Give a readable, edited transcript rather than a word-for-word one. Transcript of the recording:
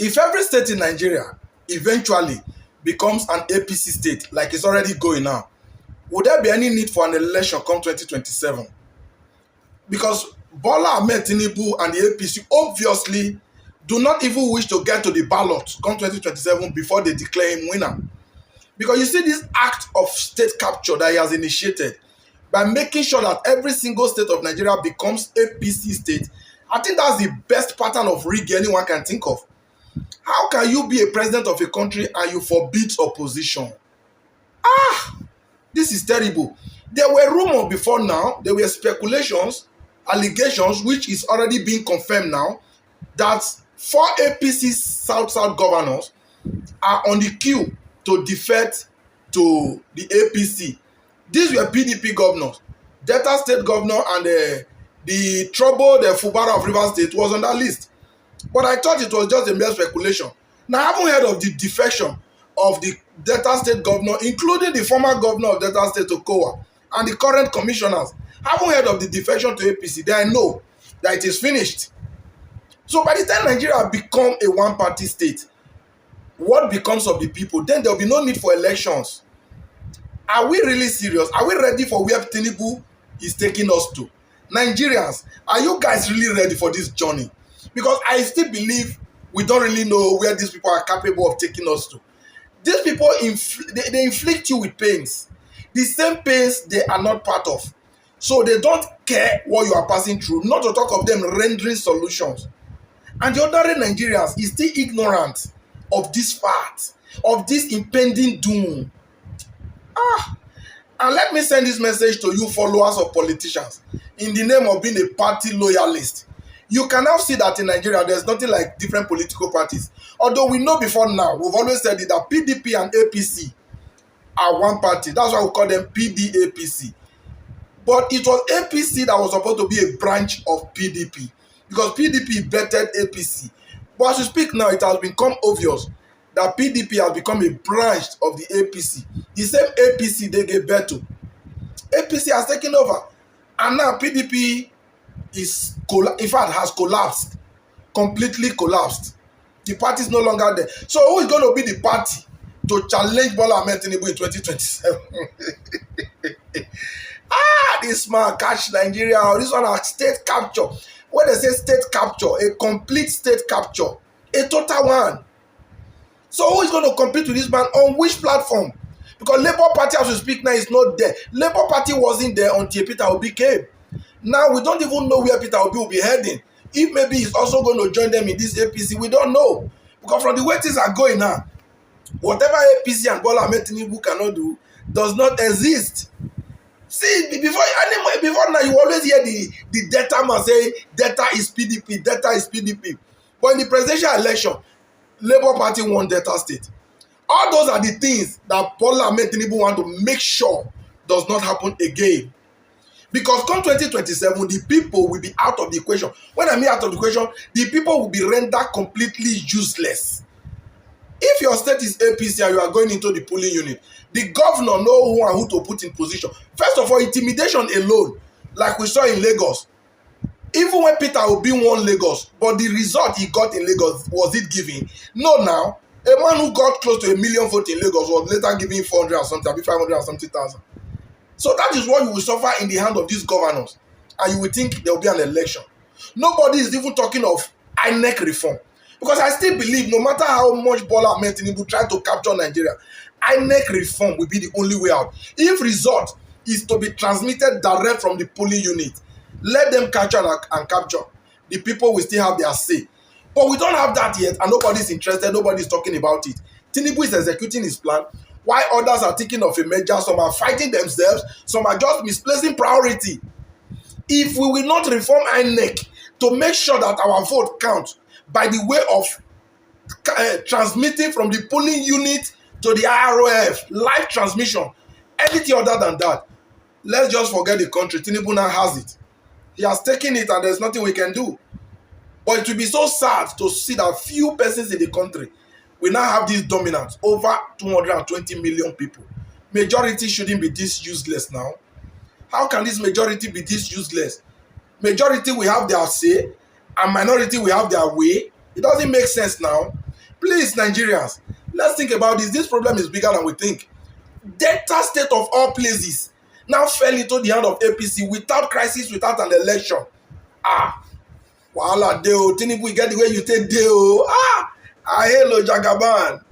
If every state in Nigeria eventually becomes an APC state, like it's already going now, would there be any need for an election come 2027? Because Bola Ahmed Tinubu and the APC obviously do not even wish to get to the ballot come 2027 before they declare him winner. Because you see this act of state capture that he has initiated by making sure that every single state of Nigeria becomes APC state, I think that's the best pattern of rig anyone can think of. How can you be a president of a country and you forbid opposition? This is terrible. There were rumors before now, there were speculations, allegations, which is already being confirmed now, that 4 APC South governors are on the queue to defect to the APC. These were PDP governors. Delta State governor and the troubled Fubara of Rivers State was on that list. But I thought it was just a mere speculation. Now, I haven't heard of the defection of the Delta State governor, including the former governor of Delta State, Okowa, and the current commissioners. I haven't heard of the defection to APC. Then I know that it is finished. So by the time Nigeria become a one-party state, what becomes of the people? Then there will be no need for elections. Are we really serious? Are we ready for where Tinubu is taking us to? Nigerians, are you guys really ready for this journey? Because I still believe we don't really know where these people are capable of taking us to. These people, they inflict you with pains. The same pains they are not part of. So they don't care what you are passing through, not to talk of them rendering solutions. And the ordinary Nigerians is still ignorant of this fact, of this impending doom. And let me send this message to you followers of politicians in the name of being a party loyalist. You can now see that in Nigeria, there's nothing like different political parties. Although we know before now, we've always said it, that PDP and APC are one party. That's why we call them PDAPC. But it was APC that was supposed to be a branch of PDP, because PDP bettered APC. But as we speak now, it has become obvious that PDP has become a branch of the APC. The same APC they gave birth to. APC has taken over. And now PDP is, in fact, has collapsed. Completely collapsed. The party is no longer there. So who is going to be the party to challenge Bola Ahmed Tinubu in 2027? This man catch Nigeria. This one are state capture. When they say state capture, a complete state capture, a total one. So who is going to compete with this man on which platform? Because Labour Party, as we speak now, is not there. Labour Party wasn't there until Peter Obi came. Now we don't even know where Peter Obi will be heading. If maybe he's also going to join them in this APC, we don't know. Because from the way things are going now, whatever APC and Bola Ahmed Tinubu cannot do does not exist. See, before now, you always hear the Delta man say, Delta is PDP, Delta is PDP. But in the presidential election, Labour Party won Delta State. All those are the things that Bola Ahmed Tinubu want to make sure does not happen again. Because come 2027, the people will be out of the equation. When I mean out of the equation, the people will be rendered completely useless. If your state is APC and you are going into the polling unit, the governor knows who and who to put in position. First of all, intimidation alone, like we saw in Lagos. Even when Peter Obi won Lagos, but the result he got in Lagos, was it giving? No, now. A man who got close to 1 million votes in Lagos was later giving 400 and something, 500 and something thousand. So that is what you will suffer in the hand of these governors. And you will think there will be an election. Nobody is even talking of INEC reform. Because I still believe no matter how much Bola Ahmed Tinubu try to capture Nigeria, INEC reform will be the only way out. If result is to be transmitted direct from the polling unit, let them capture and capture. The people will still have their say. But we don't have that yet, and nobody is interested, nobody is talking about it. Tinubu is executing his plan, while others are thinking of a measure, some are fighting themselves, some are just misplacing priority. If we will not reform INEC to make sure that our vote counts by the way of transmitting from the polling unit to the IROF, live transmission, anything other than that, let's just forget the country. Tinubu now has it. He has taken it and there's nothing we can do. But it will be so sad to see that few persons in the country will now have this dominance over 220 million people. Majority shouldn't be this useless now. How can this majority be this useless? Majority will have their say and minority will have their way. It doesn't make sense now. Please, Nigerians, let's think about this. This problem is bigger than we think. Delta State of all places now fell into the hand of APC without crisis, without an election. Wahala dey o. Tinubu, you get the way you take dey o. Hello Jagaban.